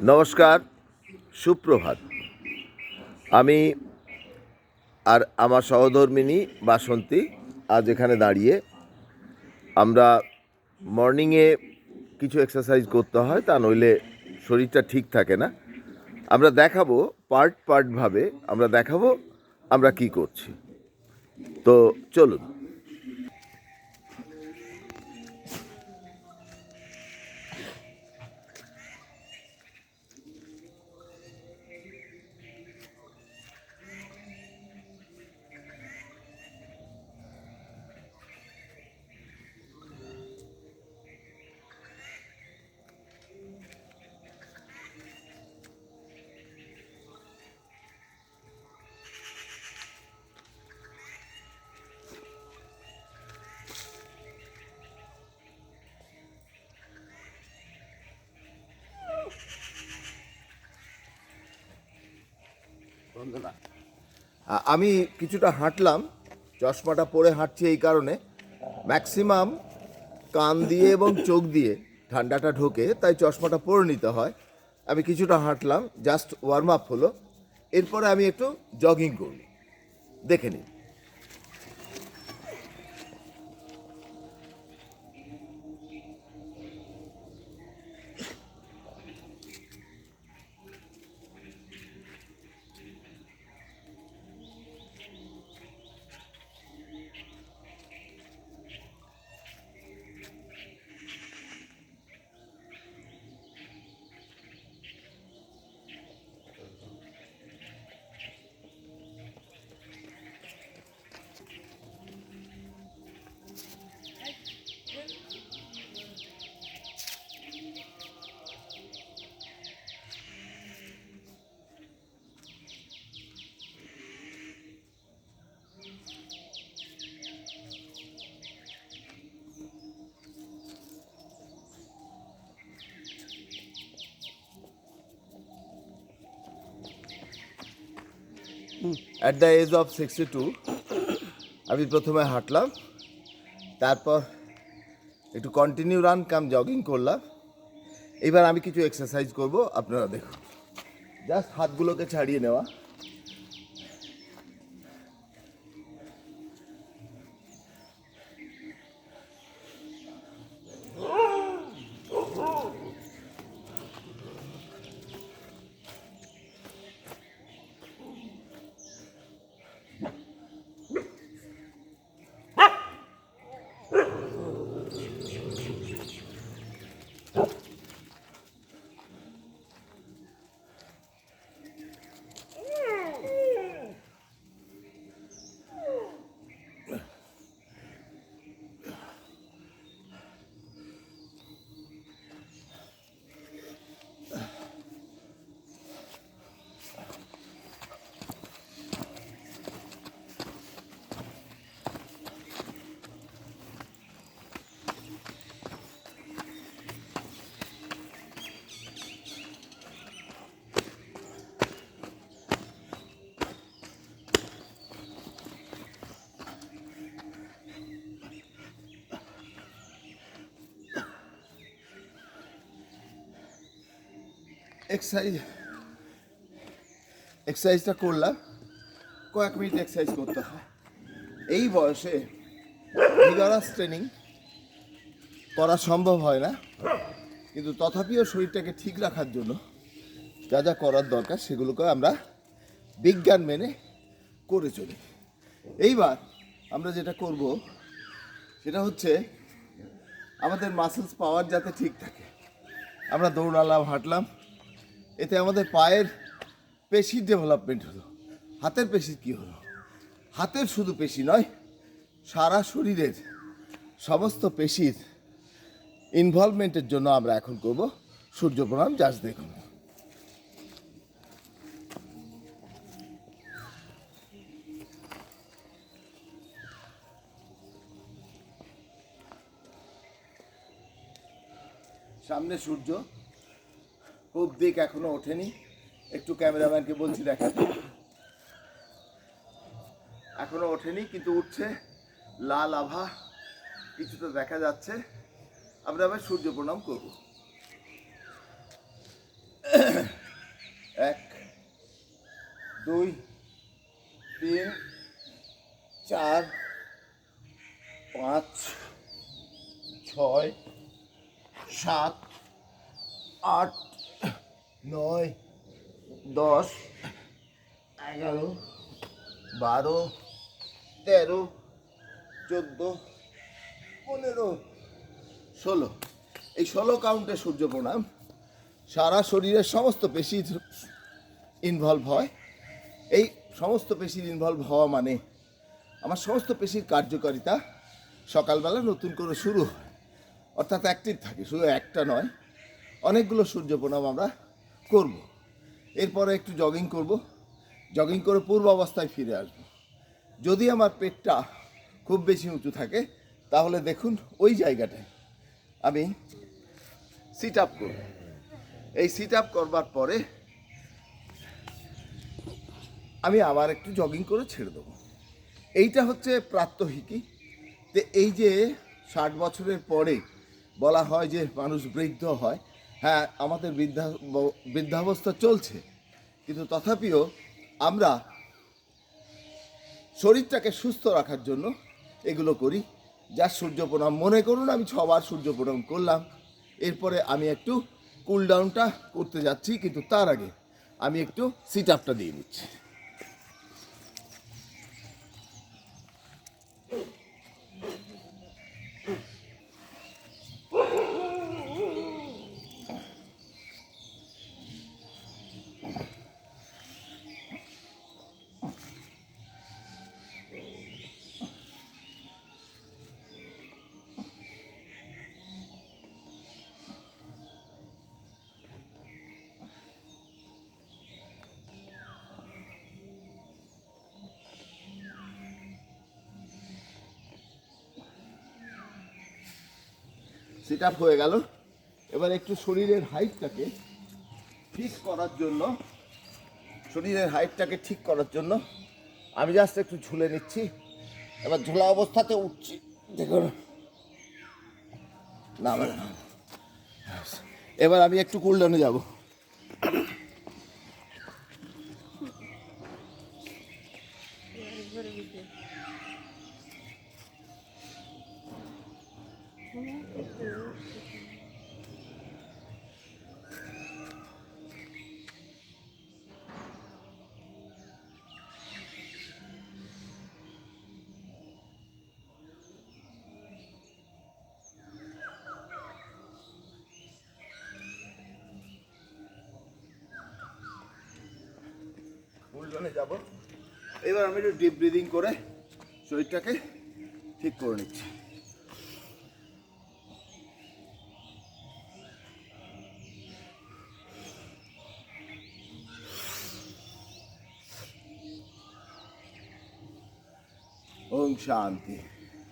নমস্কার, সুপ্রভাত। আমি আর আমার সহধর্মিণী বাসন্তী আজ এখানে দাঁড়িয়ে আমরা মর্নিংয়ে কিছু এক্সারসাইজ করতে হয়, তা নইলে শরীরটা ঠিক থাকে না। আমরা দেখাবো পার্টভাবে আমরা দেখাবো আমরা কি করছি। তো চলুন। আমি কিছুটা হাঁটলাম, চশমাটা পরে হাঁটছি এই কারণে ম্যাক্সিমাম কান দিয়ে এবং চোখ দিয়ে ঠান্ডাটা ঢোকে, তাই চশমাটা পরে নিতে হয়। আমি কিছুটা হাঁটলাম, জাস্ট ওয়ার্ম আপ হলো, এরপরে আমি একটু জগিং করব, দেখে নিন। অ্যাট দ্য এজ অফ 62 আমি প্রথমে হাঁটলাম, তারপর একটু কন্টিনিউ রান কাম জগিং করলাম। এবার আমি কিছু এক্সারসাইজ করব, আপনারা দেখুন। জাস্ট হাতগুলোকে ছাড়িয়ে নেওয়া, এক্সারসাইজটা করলাম। কয়েক মিনিট এক্সারসাইজ করতে হয়। এই বয়সে ভিগারাস ট্রেনিং করা সম্ভব হয় না, কিন্তু তথাপিও শরীরটাকে ঠিক রাখার জন্য যা যা করার দরকার সেগুলোকে আমরা বিজ্ঞান মেনে করে চলি। এইবার আমরা যেটা করব সেটা হচ্ছে আমাদের মাসেলস পাওয়ার যাতে ঠিক থাকে। আমরা দৌড়ালাম, হাঁটলাম, এতে আমাদের পায়ের পেশির ডেভেলপমেন্ট হলো। হাতের পেশির কী হলো? হাতের শুধু পেশি নয়, সারা শরীরের সমস্ত পেশির ইনভলভমেন্টের জন্য আমরা এখন করব সূর্য প্রণাম। জাস্ট দেখুন। সামনে সূর্য, খুব দিক এখনো ওঠেনি। একটু ক্যামেরাম্যানকে বলছি দেখাতে, এখনো ওঠেনি কিন্তু উঠছে, লাল আভা কিছুটা দেখা যাচ্ছে। আমরা আবার সূর্য প্রণাম করব। 2 3 4 5 6 7 8 9 10 11 12 13 14 15 16 এই 16 কাউন্টে সূর্য প্রণাম সারা শরীরের সমস্ত পেশি ইনভলভ হয়। এই সমস্ত পেশির ইনভলভ হওয়া মানে আমার সমস্ত পেশির কার্যকারিতা সকালবেলা নতুন করে শুরু হয়, অর্থাৎ অ্যাক্টিভ থাকে। শুধু একটা নয়, অনেকগুলো সূর্য প্রণাম আমরা করব। এরপরে একটু জগিং করব, জগিং করে পূর্ব অবস্থায় ফিরে আসব। যদি আমার পেটটা খুব বেশি উঁচু থাকে তাহলে দেখুন ওই জায়গাটায় আমি সিট আপ করব। এই সিট আপ করবার পরে আমি আবার একটু জগিং করে ছেড়ে দেবো। এইটা হচ্ছে প্রাত্যহিকী। তো এই যে 60 বছরের পরে বলা হয় যে মানুষ বৃদ্ধ হয়, হ্যাঁ আমাদের বৃদ্ধাবস্থা চলছে, কিন্তু তথাপিও আমরা শরীরটাকে সুস্থ রাখার জন্য এগুলো করি। যা সূর্য প্রণাম মনে করুন আমি 6 বার সূর্য প্রণাম করলাম। এরপরে আমি একটু কুল ডাউনটা করতে যাচ্ছি, কিন্তু তার আগে আমি একটু সিট আপটা দিয়ে নিচ্ছি। সিট আপ হয়ে গেল। এবার একটু শরীরের হাইটটাকে ঠিক করার জন্য আমি জাস্ট একটু ঝুলে নিচ্ছি। এবার ঝোলা অবস্থাতে উঠছি, দেখুন না। এবার আমি একটু কুলডাউনে যাব। কুলডাউনে যাব। এবার আমি একটু ডিপ ব্রিদিং করে শরীরটাকে ঠিক করে নিচ্ছি। ওম শান্তি।